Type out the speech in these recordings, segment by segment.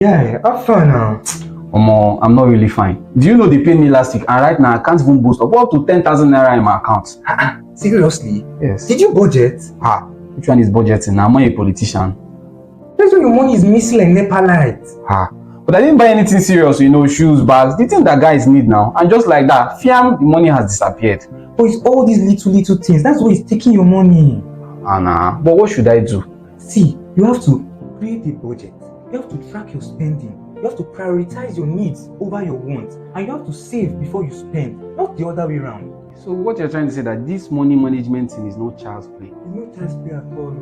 Yeah, have fun now. Omo, I'm not really fine. Do you know they paid me last week and right now I can't even boost up to 10,000 naira in my account? Seriously? Yes. Did you budget? Which one is budgeting? I'm not a politician. That's when your money is missing like NEPA light. But I didn't buy anything serious, shoes, bags, the thing that guys need now. And just like that, fiam, the money has disappeared. But it's all these little things. That's what is taking your money. But what should I do? See, you have to create a budget. You have to track your spending. You have to prioritize your needs over your wants. And you have to save before you spend, not the other way around. So what you're trying to say that this money management thing is no child's play? It's no child's play at all.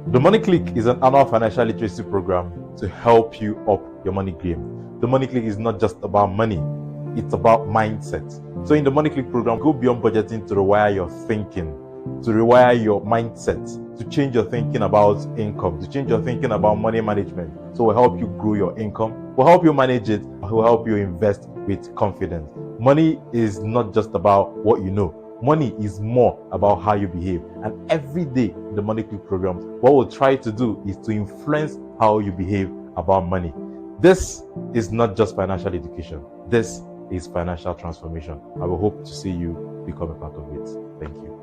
The Money Click is an annual financial literacy program to help you up your money game. The Money Click is not just about money, it's about mindset. So in the Money Click program, go beyond budgeting to rewire your thinking, to rewire your mindset, to change your thinking about income, to change your thinking about money management. So we'll help you grow your income, we'll help you manage it, we'll help you invest with confidence. Money is not just about what you know. Money is more about how you behave. And every day in the Money Click program, what we'll try to do is to influence how you behave about money. This is not just financial education. This is financial transformation. I will hope to see you become a part of it. Thank you.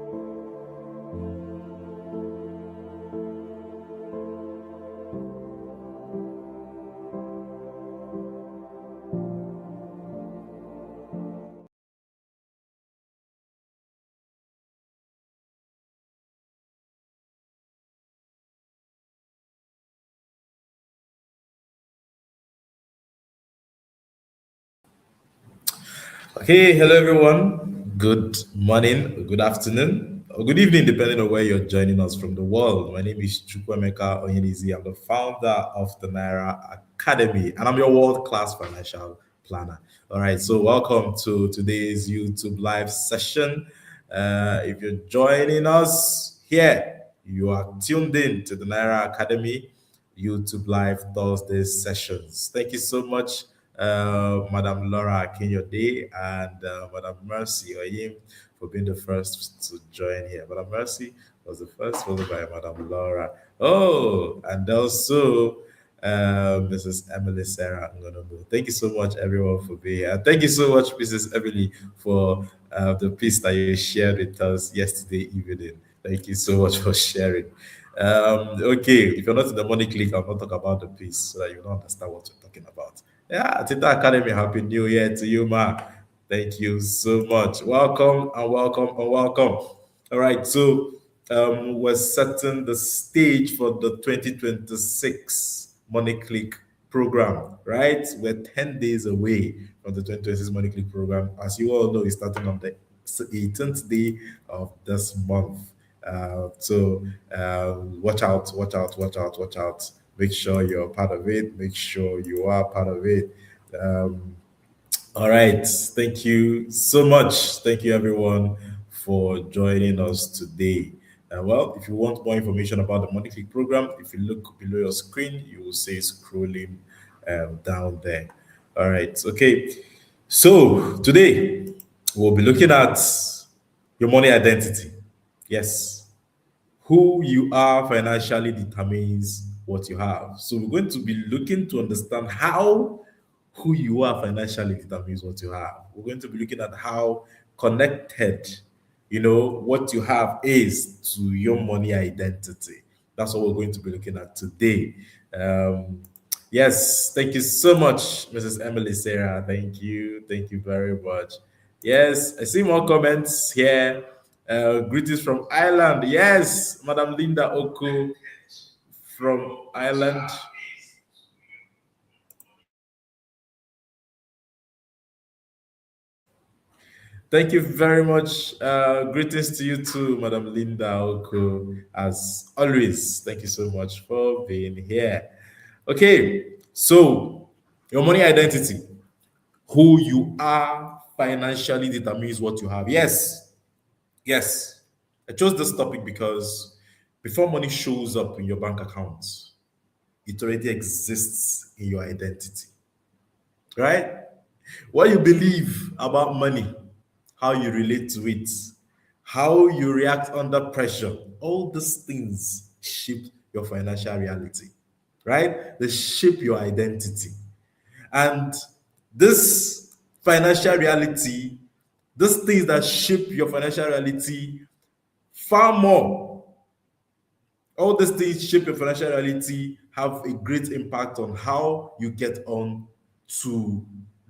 Okay, hello everyone. Good morning, good afternoon, or good evening, depending on where you're joining us from the world. My name is Chukwemeka Oyenizi. I'm the founder of the Naira Academy, and I'm your world-class financial planner. All right, so welcome to today's YouTube live session. If you're joining us here, you are tuned in to the Naira Academy YouTube live Thursday sessions. Thank you so much, Madam Laura Akinyode and Madam Mercy Oyim, for being the first to join here. Madam Mercy was the first, followed by Madam Laura. Oh, and also Mrs. Emily Sarah Ngonobu. Thank you so much, everyone, for being here. Thank you so much, Mrs. Emily, for the piece that you shared with us yesterday evening. Thank you so much for sharing. Okay, if you're not in the Money Click, I'll not talk about the piece so that you don't understand what we're talking about. Yeah, Tita Academy, Happy New Year to you, ma. Thank you so much. Welcome and welcome and welcome. All right, so we're setting the stage for the 2026 Money Click program, right? We're 10 days away from the 2026 Money Click program. As you all know, it's starting on the 18th day of this month. Watch out, watch out, watch out, watch out. Make sure you're part of it. Make sure you are part of it. All right. Thank you so much. Thank you, everyone, for joining us today. Well, if you want more information about the Money Click program, if you look below your screen, you will see scrolling down there. All right. Okay. So today we'll be looking at your money identity. Yes. Who you are financially determines what you have. So we're going to be looking to understand how who you are financially determines what you have. We're going to be looking at how connected, what you have is to your money identity. That's what we're going to be looking at today. Yes, thank you so much, Mrs. Emily Sarah. Thank you very much. Yes, I see more comments here. Greetings from Ireland. Yes, Madam Linda Oko from Ireland. Thank you very much. Greetings to you too, Madam Linda Oko. As always, thank you so much for being here. Okay, so your money identity, who you are financially determines what you have. Yes. I chose this topic because before money shows up in your bank account, it already exists in your identity, right? What you believe about money, how you relate to it, how you react under pressure, all these things shape your financial reality. right? They shape your identity. And this financial reality, these things that shape your financial reality far more, all these things shape your financial reality, have a great impact on how you get on to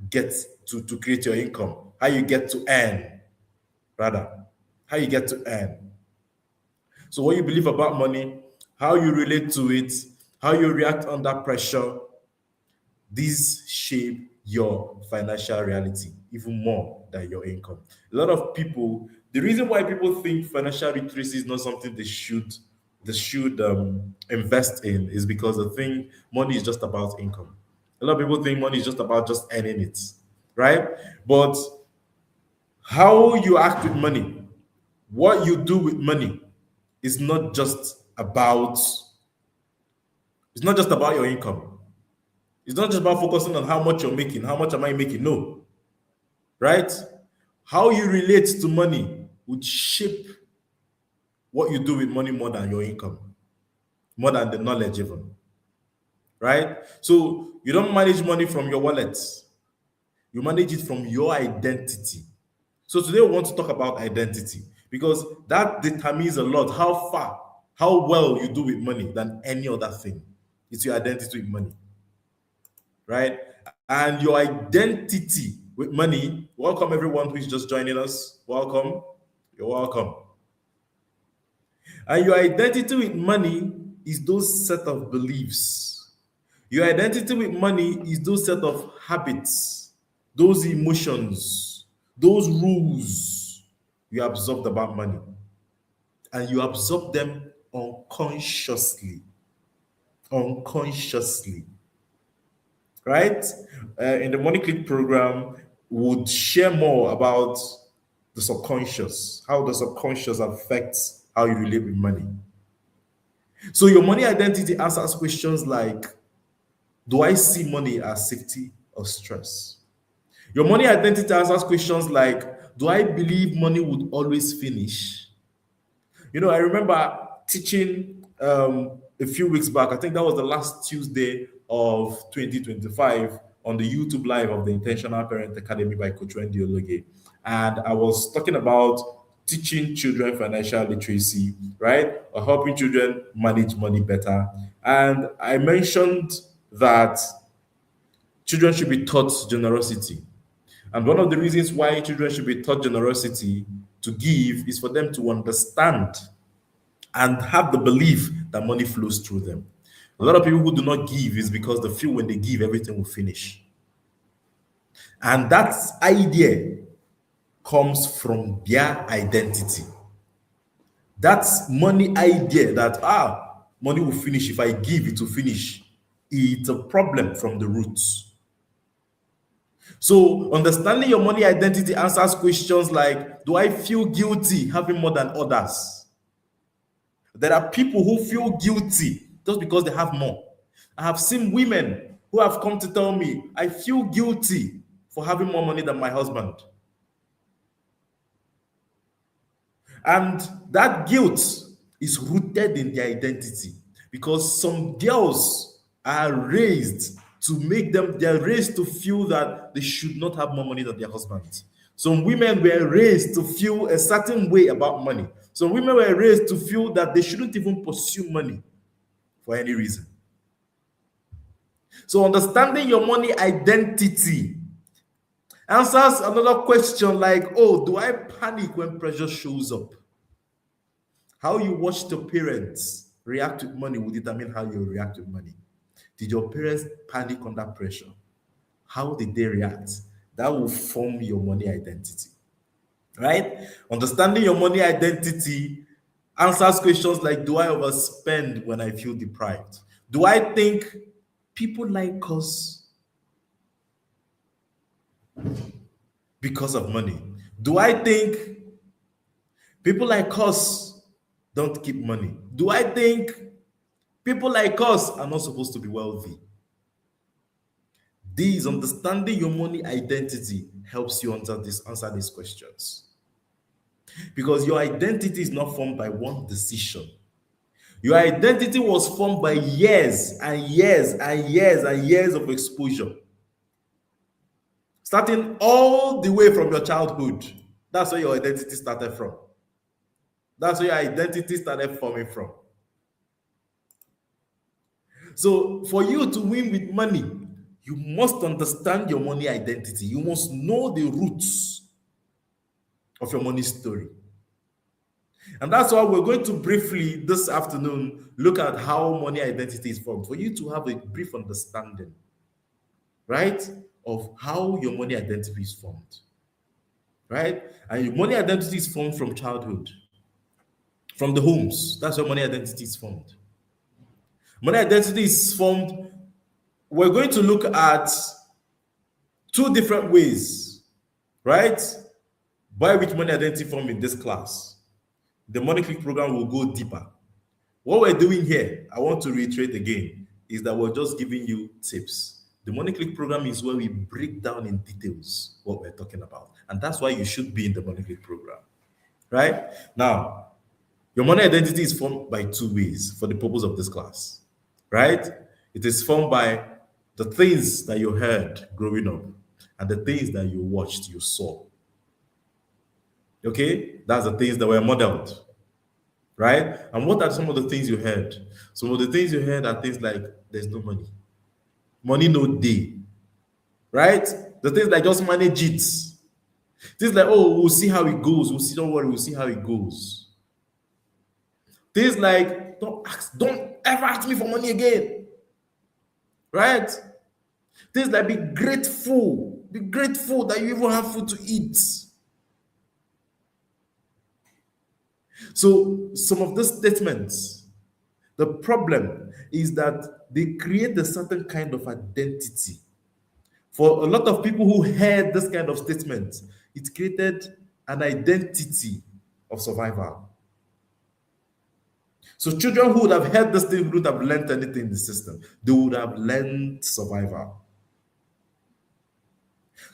get to create your income, how you get to earn, rather, how you get to earn. So what you believe about money, how you relate to it, how you react under pressure, these shape your financial reality even more than your income. A lot of people, the reason why people think financial literacy is not something they should invest in is because they think money is just about income. A lot of people think money is just about just earning it, right? But how you act with money, what you do with money, is not just about it's not just about your income. It's not just about focusing on how much you're making, how much am I making? No, right? How you relate to money would shape what you do with money more than your income, more than the knowledge even, right? So you don't manage money from your wallet, you manage it from your identity. So today we want to talk about identity because that determines a lot how far, how well you do with money than any other thing. It's your identity with money, right? And your identity with money. Welcome everyone who is just joining us. Welcome. You're welcome. And your identity with money is those set of beliefs. Your identity with money is those set of habits, those emotions, those rules you absorbed about money. And you absorb them unconsciously. Unconsciously. Right? In the Money Click program, would share more about the subconscious, how the subconscious affects how you relate with money. So your money identity answers questions like, do I see money as safety or stress? Your money identity answers questions like, do I believe money would always finish? I remember teaching a few weeks back. I think that was the last Tuesday of 2025 on the YouTube live of the Intentional Parent Academy by Coach Wendy Ologe. And I was talking about teaching children financial literacy, right? Or helping children manage money better. And I mentioned that children should be taught generosity. And one of the reasons why children should be taught generosity to give is for them to understand and have the belief that money flows through them. A lot of people who do not give is because they feel when they give, everything will finish. And that idea comes from their identity. That's money idea that, money will finish. If I give, it will finish. It's a problem from the roots. So understanding your money identity answers questions like, do I feel guilty having more than others? There are people who feel guilty just because they have more. I have seen women who have come to tell me, I feel guilty for having more money than my husband. And that guilt is rooted in their identity because some girls are raised they're raised to feel that they should not have more money than their husbands. Some women were raised to feel a certain way about money. Some women were raised to feel that they shouldn't even pursue money for any reason. So understanding your money identity answers another question like, do I panic when pressure shows up? How you watched your parents react with money will determine how you react with money. Did your parents panic under pressure? How did they react? That will form your money identity, right? Understanding your money identity answers questions like, do I overspend when I feel deprived? Do I think people like us because of money? Do I think people like us don't keep money? Do I think people like us are not supposed to be wealthy? These understanding your money identity helps you answer these questions. Because your identity is not formed by one decision. Your identity was formed by years and years and years and years of exposure. Starting all the way from your childhood. That's where your identity started from. That's where your identity started forming from. So for you to win with money, you must understand your money identity. You must know the roots of your money story. And that's why we're going to briefly this afternoon look at how money identity is formed, for you to have a brief understanding, right, of how your money identity is formed, right? And your money identity is formed from childhood, from the homes. That's where money identity is formed. Money identity is formed. We're going to look at two different ways, right, by which money identity formed in this class. The Money Click program will go deeper. What we're doing here, I want to reiterate again, is that we're just giving you tips. The Money Click program is where we break down in details what we're talking about. And that's why you should be in the Money Click program, right? Now, your money identity is formed by two ways for the purpose of this class, right? It is formed by the things that you heard growing up and the things that you watched, you saw. Okay? That's the things that were modeled, right? And what are some of the things you heard? Some of the things you heard are things like, there's no money. Money no day, right? The things like, just manage it. Things like, oh, we'll see how it goes. Don't worry, we'll see how it goes. Things like, don't ever ask me for money again, right? Things like, be grateful that you even have food to eat. So some of these statements, the problem is that they create a certain kind of identity. For a lot of people who heard this kind of statement, it created an identity of survival. So children who would have heard this thing would have learned anything in the system. They would have learned survival.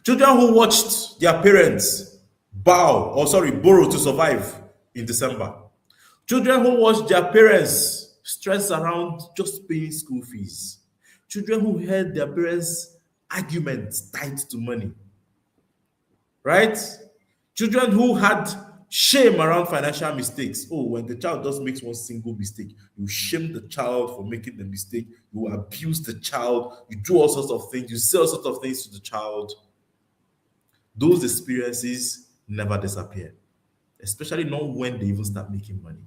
Children who watched their parents borrow to survive in December. Children who watched their parents stress around just paying school fees. Children who heard their parents' arguments tied to money. Right? Children who had shame around financial mistakes. Oh, when the child just makes one single mistake, you shame the child for making the mistake, you abuse the child, you do all sorts of things, you say all sorts of things to the child. Those experiences never disappear, especially not when they even start making money.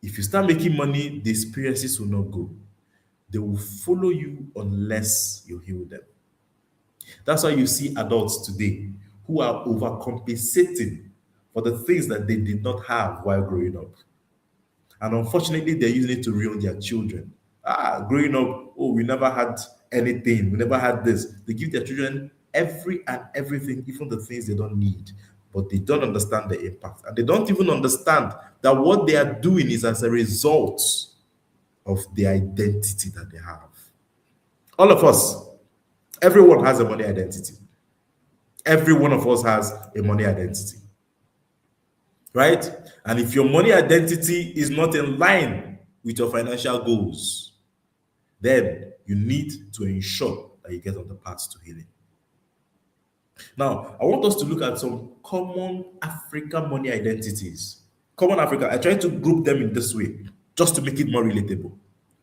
If you start making money, the experiences will not go. They will follow you unless you heal them. That's why you see adults today who are overcompensating for the things that they did not have while growing up. And unfortunately, they're using it to ruin their children. Growing up, oh, we never had anything, we never had this. They give their children everything, even the things they don't need, but they don't understand the impact. And they don't even understand that what they are doing is as a result of the identity that they have. All of us, everyone has a money identity. Every one of us has a money identity, right? And if your money identity is not in line with your financial goals, then you need to ensure that you get on the path to healing. Now, I want us to look at some common African money identities. Common African, I try to group them in this way, just to make it more relatable,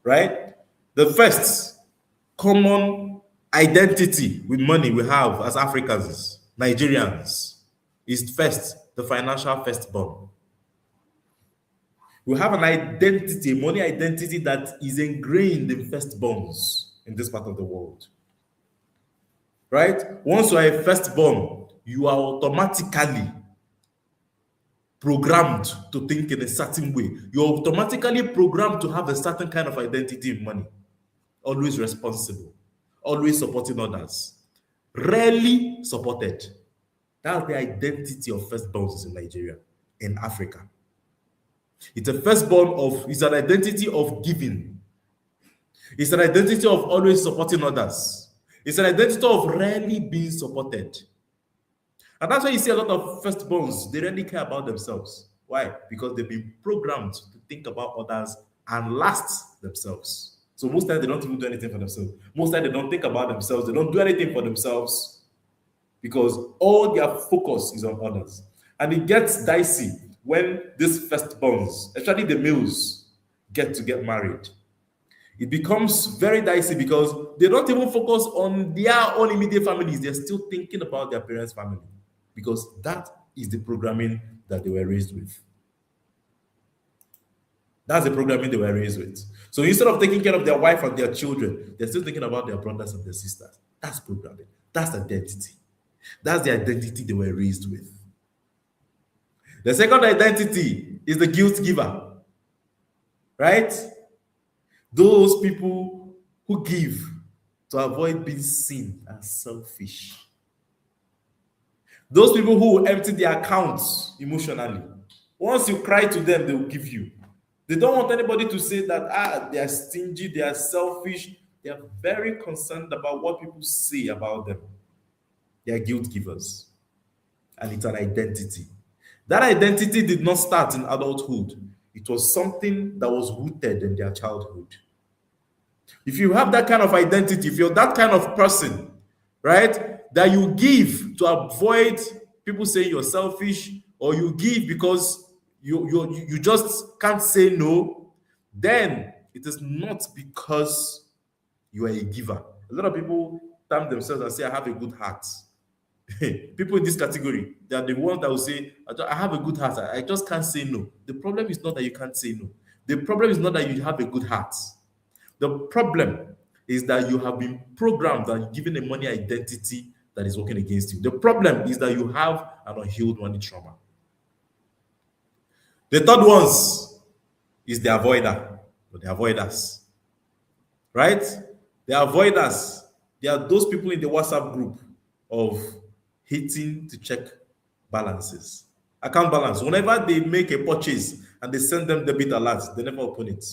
right? The first common identity with money we have as Africans, Nigerians, is first, the financial firstborn. We have an identity, a money identity that is ingrained in firstborns in this part of the world. Right? Once you are a firstborn, you are automatically programmed to think in a certain way. You're automatically programmed to have a certain kind of identity in money. Always responsible, always supporting others, rarely supported. That's the identity of firstborns in Nigeria, in Africa. It's it's an identity of giving. It's an identity of always supporting others. It's an identity of rarely being supported. And that's why you see a lot of firstborns, they rarely care about themselves. Why? Because they've been programmed to think about others and last themselves. So most times they don't even do anything for themselves. Most times they don't think about themselves. They don't do anything for themselves because all their focus is on others. And it gets dicey when these firstborns, especially the males, get married. It becomes very dicey because they don't even focus on their own immediate families. They're still thinking about their parents' family because that is the programming that they were raised with. That's the programming they were raised with. So instead of taking care of their wife and their children, they're still thinking about their brothers and their sisters. That's programming. That's identity. That's the identity they were raised with. The second identity is the guilt giver, right? Those people who give to avoid being seen as selfish. Those people who will empty their accounts emotionally. Once you cry to them, they will give you. They don't want anybody to say that they are stingy, they are selfish. They are very concerned about what people say about them. They are guilt givers. And it's an identity. That identity did not start in adulthood. It was something that was rooted in their childhood. If you have that kind of identity, if you're that kind of person, right, that you give to avoid people saying you're selfish, or you give because you just can't say no, then it is not because you are a giver. A lot of people term themselves and say, I have a good heart. People in this category, they are the ones that will say, I have a good heart. I just can't say no. The problem is not that you can't say no. The problem is not that you have a good heart. The problem is that you have been programmed and given a money identity that is working against you. The problem is that you have an unhealed money trauma. The third ones is the avoider, or the avoiders. Right? The avoiders, they are those people in the WhatsApp group of hating to check balances. Account balance. Whenever they make a purchase and they send them debit alerts, they never open it.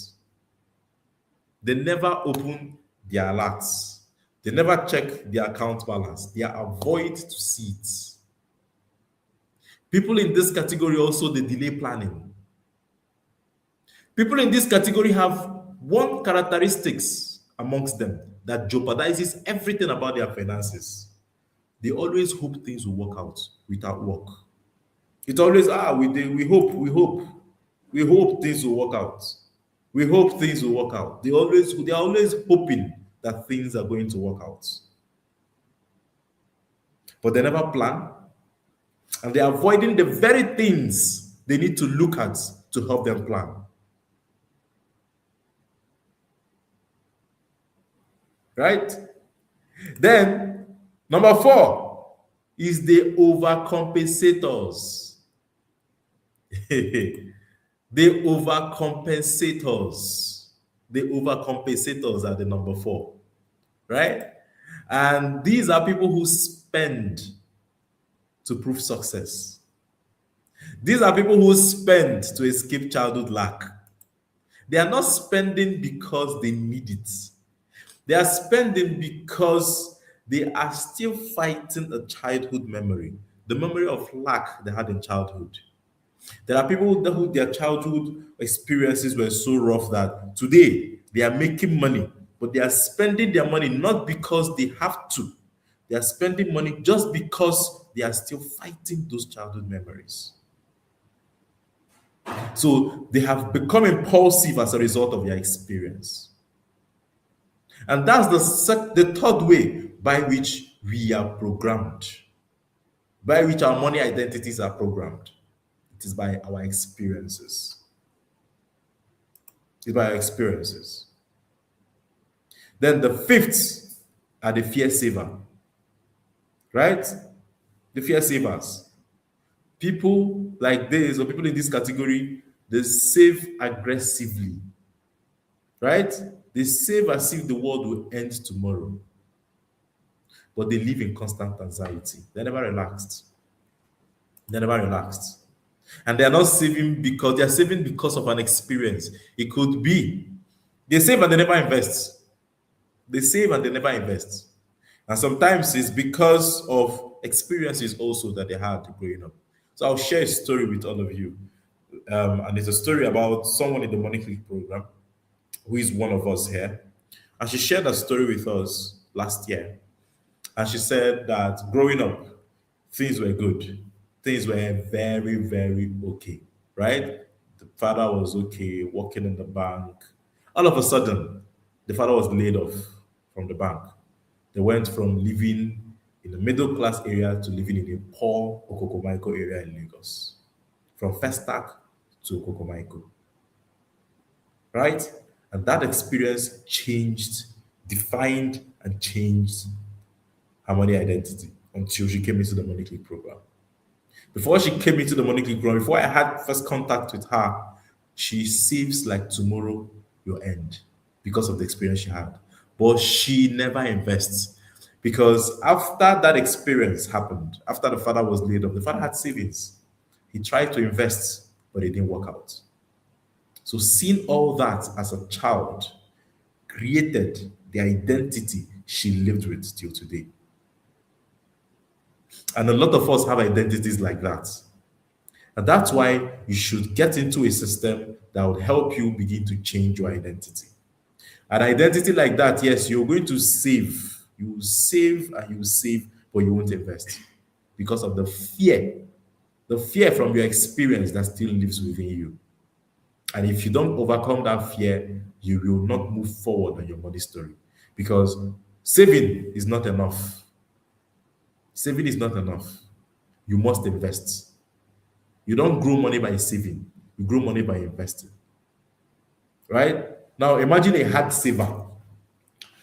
They never open their alerts. They never check their account balance. They avoid to see it. People in this category also, they delay planning. People in this category have one characteristics amongst them that jeopardizes everything about their finances. They always hope things will work out without work. It's always, we hope things will work out. We hope things will work out. They're always hoping that things are going to work out. But they never plan. And they're avoiding the very things they need to look at to help them plan. Right? Then, number 4 is the overcompensators. The overcompensators. The overcompensators are the number 4. Right? And these are people who spend to prove success. These are people who spend to escape childhood lack. They are not spending because they need it. They are spending because they are still fighting a childhood memory, the memory of lack they had in childhood. There are people who their childhood experiences were so rough that today they are making money, but they are spending their money not because they have to. They are spending money just because they are still fighting those childhood memories. So they have become impulsive as a result of their experience. And that's the third way by which we are programmed, by which our money identities are programmed. It is by our experiences. It's by our experiences. Then the 5th are the fear saver. Right? The fear savers. People like this, or people in this category, they save aggressively. Right? They save as if the world will end tomorrow. But they live in constant anxiety. They're never relaxed. They're never relaxed. And they are not saving because they are saving because of an experience. It could be they save and they never invest. They save and they never invest. And sometimes it's because of experiences also that they had growing up. So I'll share a story with all of you. And it's a story about someone in the Money Click program who is one of us here. And she shared a story with us last year. And she said that growing up, things were good. Things were very, very okay, right? The father was okay, working in the bank. All of a sudden, the father was laid off from the bank. They went from living in a middle class area to living in a poor Okokomaiko area in Lagos, from Festac to Okokomaiko, right? And that experience changed, defined, and changed her money identity until she came into the Money Click program. Before she came into the Money Click program, before I had first contact with her, she saves like tomorrow will end because of the experience she had. But she never invests because after that experience happened, after the father was laid off, the father had savings. He tried to invest, but it didn't work out. So seeing all that as a child created the identity she lived with till today. And a lot of us have identities like that. And that's why you should get into a system that would help you begin to change your identity. An identity like that, yes, you're going to save. You will save and you will save, but you won't invest because of the fear from your experience that still lives within you. And if you don't overcome that fear, you will not move forward on your money story because saving is not enough. Saving is not enough. You must invest. You don't grow money by saving, you grow money by investing. Right? Now, imagine a hard saver,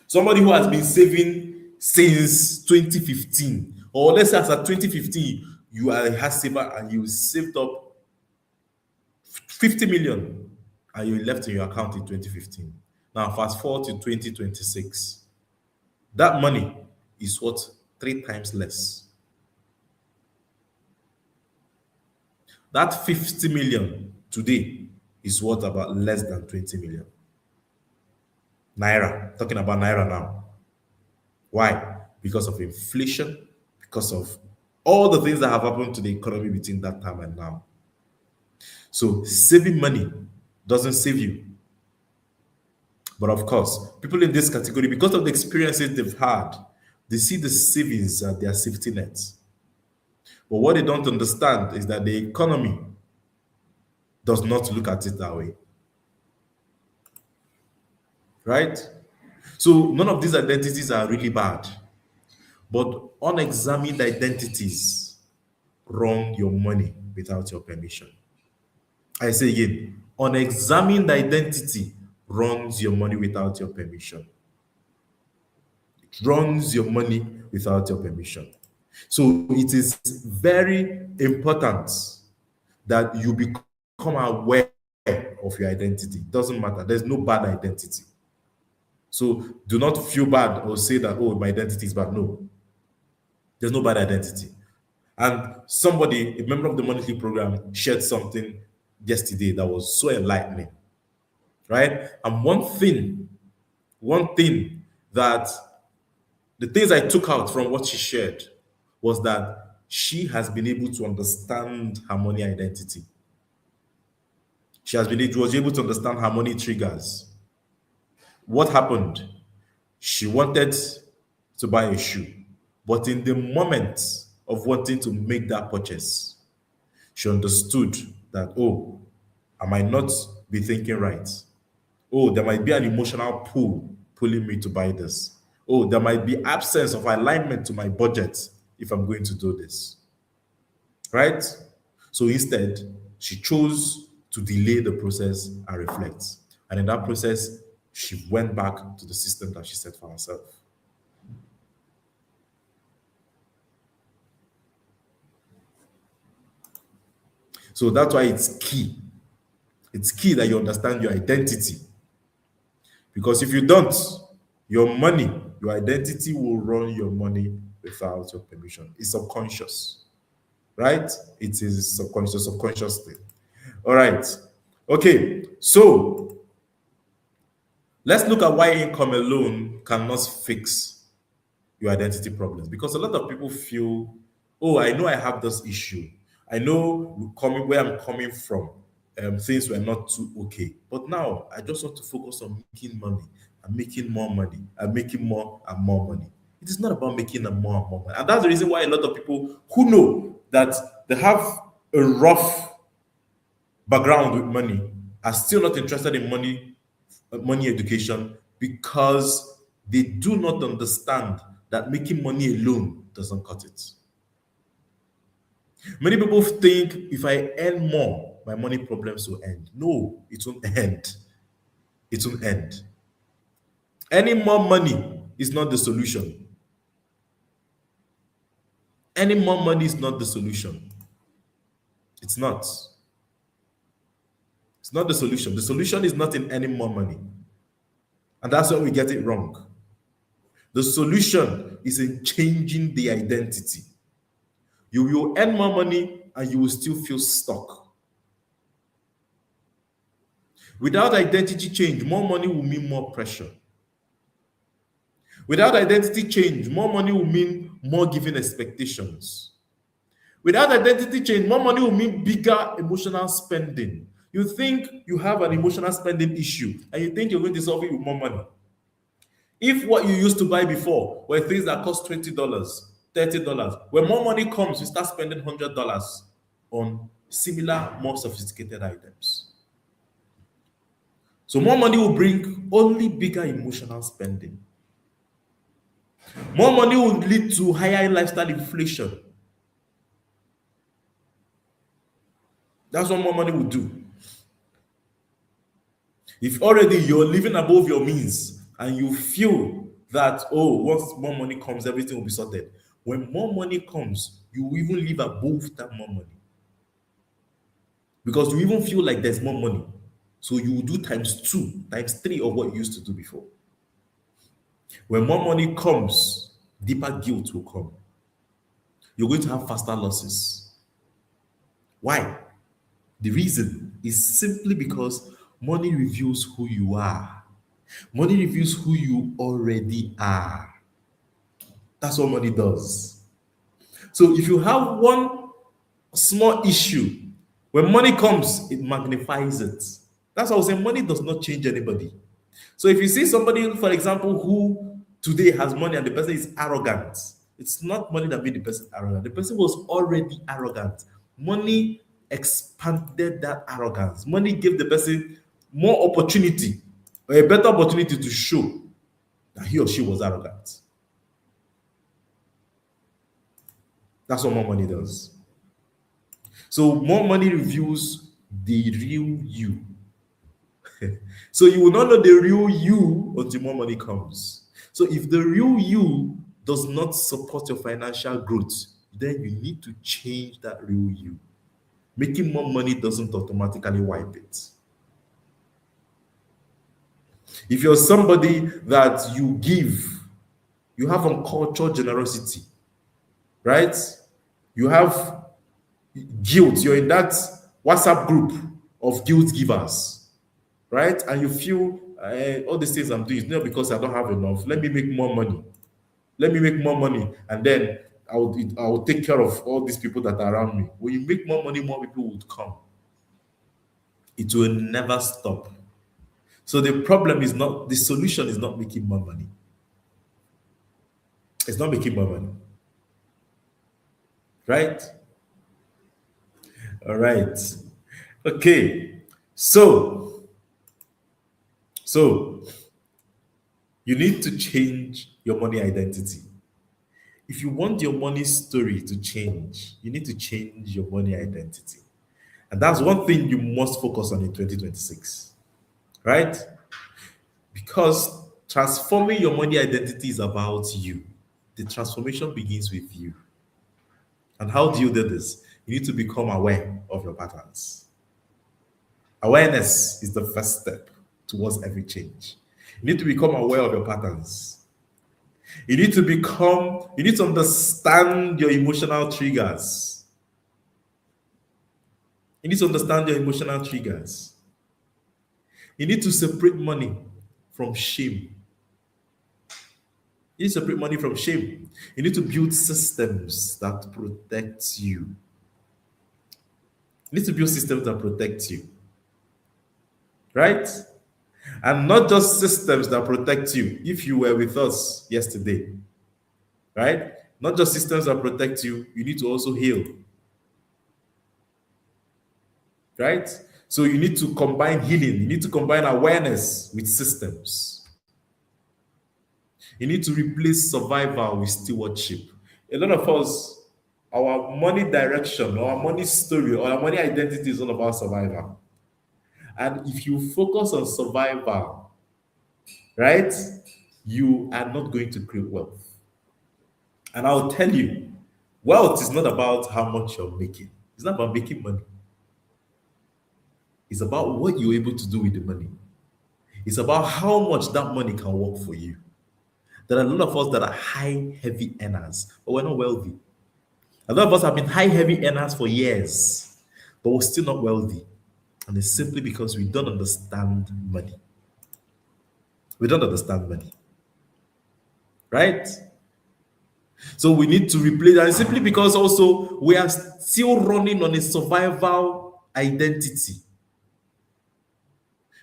somebody who has been saving since 2015, or let's say as at 2015, you are a hard saver and you saved up 50 million and you left in your account in 2015. Now, fast forward to 2026, that money is worth 3 times less. That 50 million today is worth about less than 20 million. Naira, talking about Naira now. Why? Because of inflation, because of all the things that have happened to the economy between that time and now. So saving money doesn't save you. But of course, people in this category, because of the experiences they've had, they see the savings as their safety nets. But what they don't understand is that the economy does not look at it that way. Right? So none of these identities are really bad. But unexamined identities run your money without your permission. I say again, unexamined identity runs your money without your permission. It runs your money without your permission. So it is very important that you become aware of your identity. It doesn't matter. There's no bad identity. So do not feel bad or say that, oh, my identity is bad. No, there's no bad identity. And somebody, a member of the monthly program, shared something yesterday that was so enlightening, right? And one thing that the things I took out from what she shared was that she has been able to understand her money identity. She was able to understand her money triggers. What happened? She wanted to buy a shoe, but in the moment of wanting to make that purchase, she understood that, oh, I might not be thinking right. Oh, there might be an emotional pull pulling me to buy this. Oh, there might be absence of alignment to my budget if I'm going to do this. Right? So instead, she chose to delay the process and reflect. And in that process, she went back to the system that she set for herself. So that's why it's key. It's key that you understand your identity. Because if you don't, your money, your identity will run your money without your permission. It's subconscious, right? It is subconscious thing. All right. Okay. So let's look at why income alone cannot fix your identity problems. Because a lot of people feel, oh, I know I have this issue. I know where I'm coming from. things were not too okay. But now I just want to focus on making money and making more money and making more and more money. It is not about making more and more money. And that's the reason why a lot of people who know that they have a rough background with money are still not interested in money education, because they do not understand that making money alone doesn't cut it. Many people think if I earn more, my money problems will end. No, it won't end. It won't end. Earning more money is not the solution. Earning more money is not the solution. It's not. It's not the solution. The solution is not in earning more money. And that's where we get it wrong. The solution is in changing the identity. You will earn more money and you will still feel stuck. Without identity change, more money will mean more pressure. Without identity change, more money will mean more given expectations. Without identity change, more money will mean bigger emotional spending. You think you have an emotional spending issue and you think you're going to solve it with more money. If what you used to buy before were things that cost $20, $30, when more money comes, you start spending $100 on similar, more sophisticated items. So more money will bring only bigger emotional spending. More money will lead to higher lifestyle inflation. That's what more money will do. If already you're living above your means and you feel that, oh, once more money comes, everything will be sorted. When more money comes, you will even live above that more money. Because you even feel like there's more money. So you will do times 2, times 3 of what you used to do before. When more money comes, deeper guilt will come. You're going to have faster losses. Why? The reason is simply because money reveals who you are. Money reveals who you already are. That's what money does. So if you have one small issue, when money comes, it magnifies it. That's why I was saying money does not change anybody. So if you see somebody, for example, who today has money and the person is arrogant, it's not money that made the person arrogant. The person was already arrogant. Money expanded that arrogance. Money gave the person more opportunity, or a better opportunity to show that he or she was arrogant. That's what more money does. So more money reveals the real you. So you will not know the real you until more money comes. So if the real you does not support your financial growth, then you need to change that real you. Making more money doesn't automatically wipe it. If you're somebody that you give, you have uncultured generosity, right? You have guilt. You're in that WhatsApp group of guilt givers, right? And you feel all these things I'm doing is not because I don't have enough. Let me make more money. Let me make more money, and then I will take care of all these people that are around me. When you make more money, more people would come. It will never stop. So the solution is not making more money. It's not making more money. Right? All right. Okay. So you need to change your money identity. If you want your money story to change, you need to change your money identity. And that's one thing you must focus on in 2026. Right? Because transforming your money identity is about you. The transformation begins with you. And how do you do this? You need to become aware of your patterns. Awareness is the first step towards every change. You need to become aware of your patterns. You need to understand your emotional triggers. You need to understand your emotional triggers. You need to separate money from shame. You need to separate money from shame. You need to build systems that protect you. You need to build systems that protect you. right? And not just systems that protect you. If you were with us yesterday, right? Not just systems that protect you, you need to also heal, right? So you need to combine healing, you need to combine awareness with systems. You need to replace survival with stewardship. A lot of us, our money direction, or our money story, or our money identity is all about survival. And if you focus on survival, right, you are not going to create wealth. And I'll tell you, wealth is not about how much you're making. It's not about making money. It's about what you're able to do with the money. It's about how much that money can work for you. There are a lot of us that are high, heavy earners, but we're not wealthy. A lot of us have been high, heavy earners for years, but we're still not wealthy. And it's simply because we don't understand money. We don't understand money. Right? So we need to replace that simply because also we are still running on a survival identity.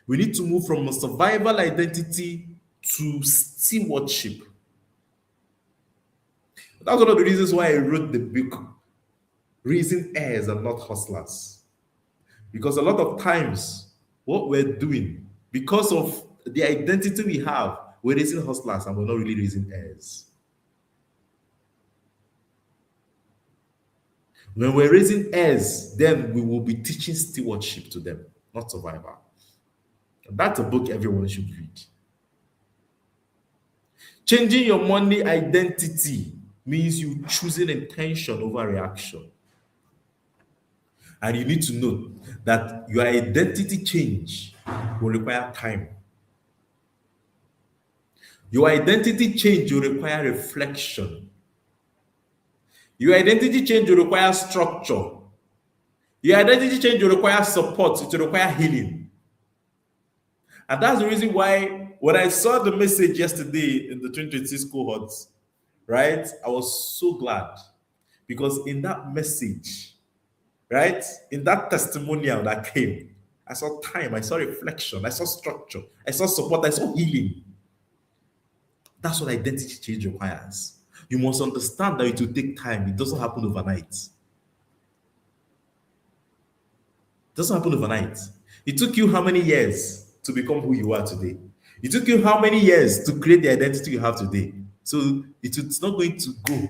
We need to move from a survival identity to stewardship. That's one of the reasons why I wrote the book, Raising Heirs and Not Hustlers. Because a lot of times, what we're doing, because of the identity we have, we're raising hustlers and we're not really raising heirs. When we're raising heirs, then we will be teaching stewardship to them, not survival. And that's a book everyone should read. Changing your money identity means you choosing intention over reaction. And you need to know that your identity change will require time. Your identity change will require reflection. Your identity change will require structure. Your identity change will require support. It will require healing. And that's the reason why when I saw the message yesterday in the 2026 cohorts, right, I was so glad. Because in that message, right, in that testimonial that came, I saw time, I saw reflection, I saw structure, I saw support, I saw healing. That's what identity change requires. You must understand that it will take time. It doesn't happen overnight. It doesn't happen overnight. It took you how many years to become who you are today? It took you how many years to create the identity you have today? So it's not going to go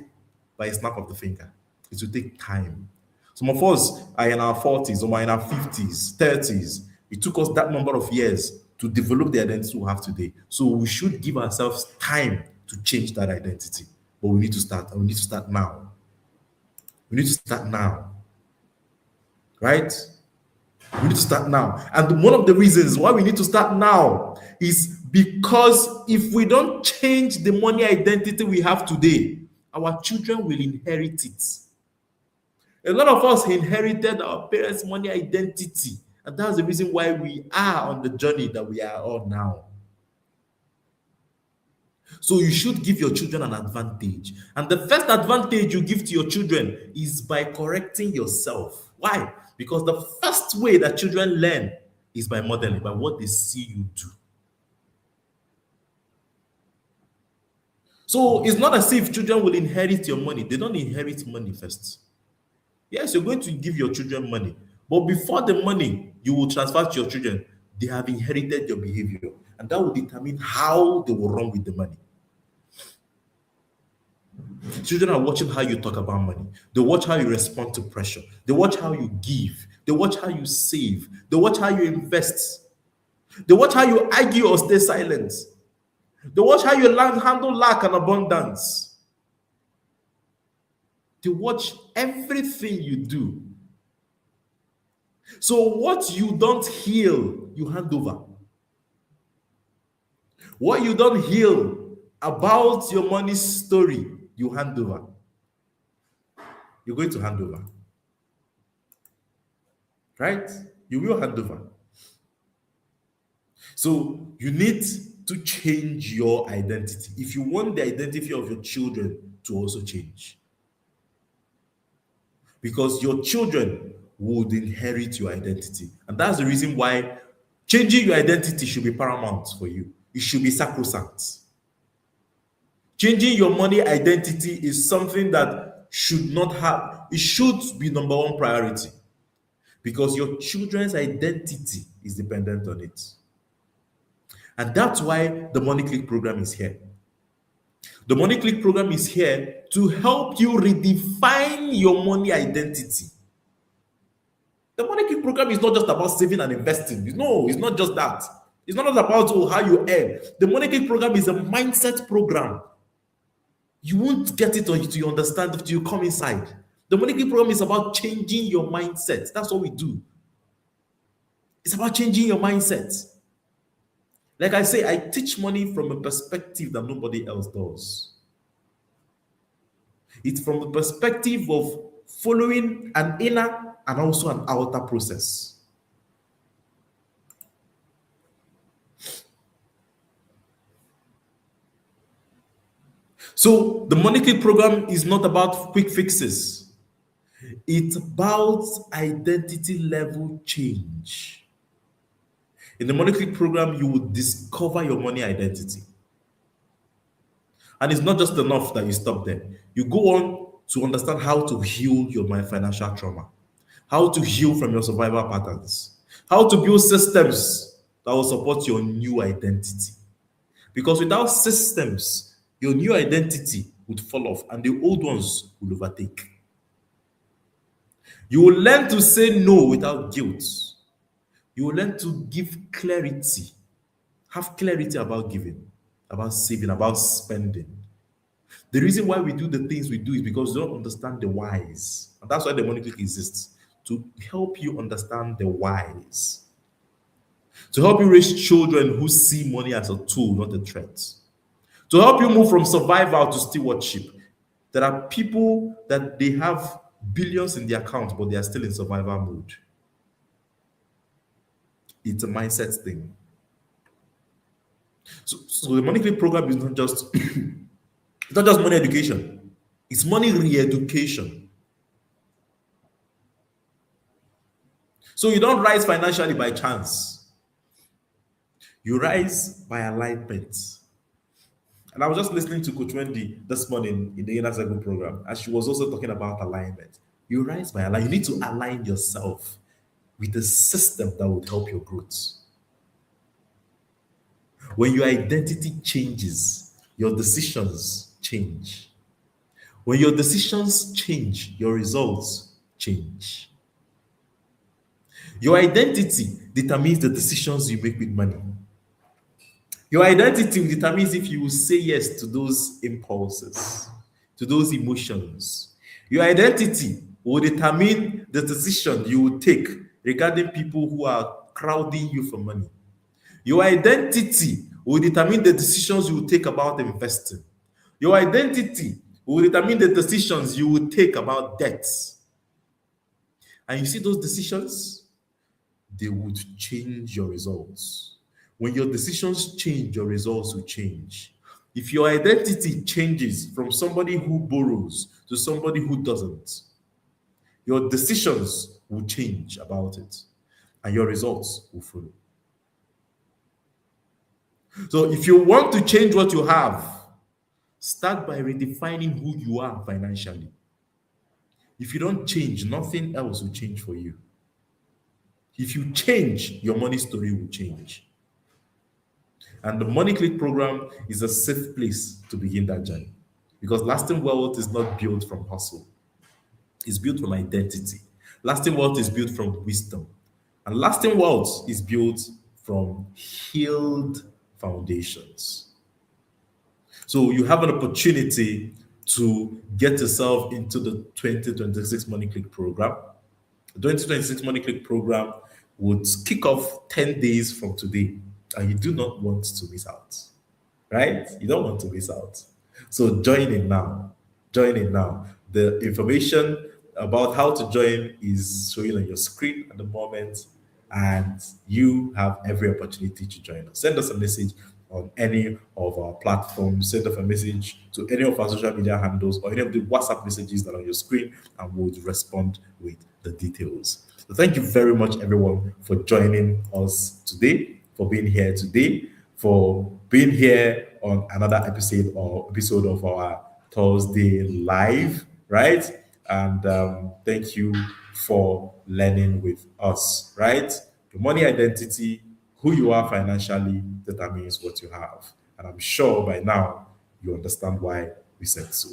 by a snap of the finger. It will take time. Some of us are in our 40s or are in our 50s, 30s. It took us that number of years to develop the identity we have today. So we should give ourselves time to change that identity. But we need to start, and we need to start now. We need to start now. Right? We need to start now. And one of the reasons why we need to start now is because if we don't change the money identity we have today, our children will inherit it. A lot of us inherited our parents' money identity, and that's the reason why we are on the journey that we are on now. So you should give your children an advantage. And the first advantage you give to your children is by correcting yourself. Why? Because the first way that children learn is by modeling, by what they see you do. So it's not as if children will inherit your money. They don't inherit money first. Yes, you're going to give your children money, but before the money you will transfer to your children, they have inherited your behavior, and that will determine how they will run with the money. Children are watching how you talk about money. They watch how you respond to pressure. They watch how you give. They watch how you save. They watch how you invest. They watch how you argue or stay silent. They watch how you handle lack and abundance. They watch everything you do. So what you don't heal, you hand over. What you don't heal about your money story, you hand over. You're going to hand over. Right? You will hand over. So you need to change your identity if you want the identity of your children to also change. Because your children would inherit your identity. And that's the reason why Changing your identity should be paramount for you. It should be sacrosanct. Changing your money identity is something that should not have, it should be number one priority because your children's identity is dependent on it. And that's why the Money Click program is here. The Money Click program is here to help you redefine your money identity. The Money Click program is not just about saving and investing. No, it's not just that. It's not about how you earn. The Money Click program is a mindset program. You won't get it until you understand, until you come inside. The Money Click program is about changing your mindset. That's what we do. It's about changing your mindset. Like I say, I teach money from a perspective that nobody else does. It's from the perspective of following an inner and also an outer process. So the Money Click program is not about quick fixes. It's about identity level change. In the Money Click program, you will discover your money identity. And it's not just enough that you stop there. You go on to understand how to heal your financial trauma, how to heal from your survival patterns, how to build systems that will support your new identity. Because without systems, your new identity would fall off and the old ones will overtake. You will learn to say no without guilt. You will learn to give clarity, have clarity about giving, about saving, about spending. The reason why we do the things we do is because we don't understand the whys. And that's why the Money Click exists, to help you understand the whys. To help you raise children who see money as a tool, not a threat. To help you move from survival to stewardship. There are people that they have billions in their account, but they are still in survival mode. It's a mindset thing. So the Money Click program is not just it's not just money education, it's money re-education. So you don't rise financially by chance. You rise by alignment. And I was just listening to Coach Wendy this morning in the Inner Circle program, and she was also talking about alignment. You rise by alignment. You need to align yourself with the system that would help your growth. When your identity changes, your decisions change. When your decisions change, your results change. Your identity determines the decisions you make with money. Your identity determines if you will say yes to those impulses, to those emotions. Your identity will determine the decision you will take regarding people who are crowding you for money. Your identity will determine the decisions you will take about investing. Your identity will determine the decisions you will take about debts. And you see those decisions, they would change your results. When your decisions change, your results will change. If your identity changes from somebody who borrows to somebody who doesn't, your decisions will change about it, and your results will follow. So if you want to change what you have, start by redefining who you are financially. If you don't change, nothing else will change for you. If you change, your money story will change. And the Money Click program is a safe place to begin that journey. Because lasting wealth is not built from hustle. It's built from identity. Lasting wealth is built from wisdom. And lasting wealth is built from healed foundations. So you have an opportunity to get yourself into the 2026 Money Click program. The 2026 Money Click program would kick off 10 days from today, and you do not want to miss out, right? You don't want to miss out. So join in now. Join in now. The information about how to join is showing on your screen at the moment, and you have every opportunity to join us. Send us a message on any of our platforms. Send us a message to any of our social media handles or any of the WhatsApp messages that are on your screen, and we'll respond with the details. So thank you very much, everyone, for joining us today, for being here today, for being here on another episode of our Thursday live, right? And thank you for learning with us, right? Your money identity, who you are financially, determines what you have. And I'm sure by now you understand why we said so.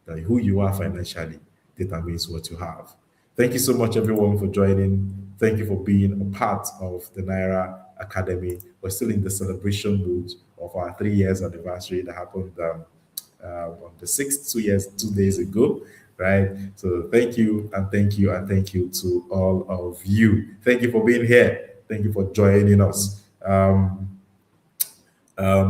That who you are financially determines what you have. Thank you so much, everyone, for joining. Thank you for being a part of the Naira Academy. We're still in the celebration mood of our 3 years anniversary that happened on the 6th, 2 years, 2 days ago, right? So thank you and thank you and thank you to all of you. Thank you for being here. Thank you for joining us.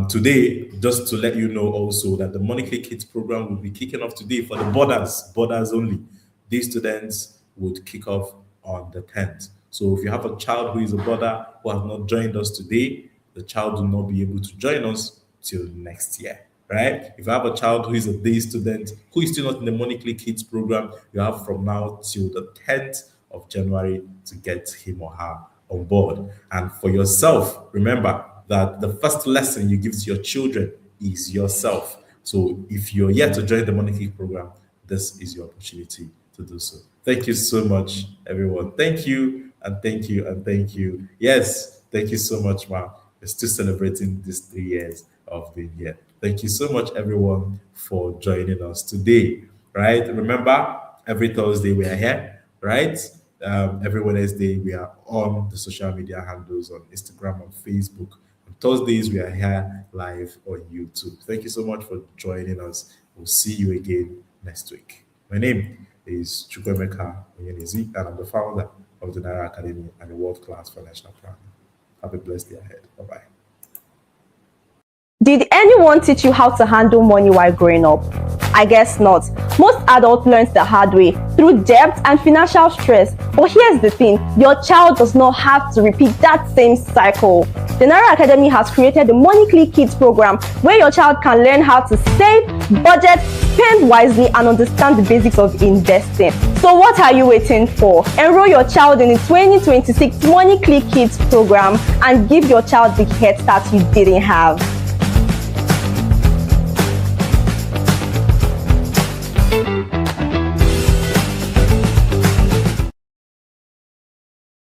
Today, just to let you know also that the Money Click Kids program will be kicking off today for the borders only. These students would kick off on the 10th. So if you have a child who is a border who has not joined us today, the child will not be able to join us till next year, right? If you have a child who is a day student who is still not in the Money Click Kids program, you have from now till the 10th of January to get him or her on board. And for yourself, remember that the first lesson you give to your children is yourself. So if you're yet to join the Money Click program, this is your opportunity to do so. Thank you so much, everyone. Thank you and thank you and thank you. Yes, thank you so much, Ma. We're still celebrating these 3 years of being here. Thank you so much, everyone, for joining us today. Right? Remember, every Thursday we are here, right? Every Wednesday we are on the social media handles on Instagram and Facebook. On Thursdays we are here live on YouTube. Thank you so much for joining us. We'll see you again next week. My name is Chukwemeka Onyenizi, and I'm the founder of the Naira Academy and a world-class financial planner. Have a blessed day ahead. Bye-bye. Did anyone teach you how to handle money while growing up? I guess not. Most adults learn the hard way through debt and financial stress. But here's the thing, your child does not have to repeat that same cycle. The Naira Academy has created the Money Click Kids program where your child can learn how to save, budget, spend wisely, and understand the basics of investing. So what are you waiting for? Enroll your child in the 2026 Money Click Kids program and give your child the head start you didn't have.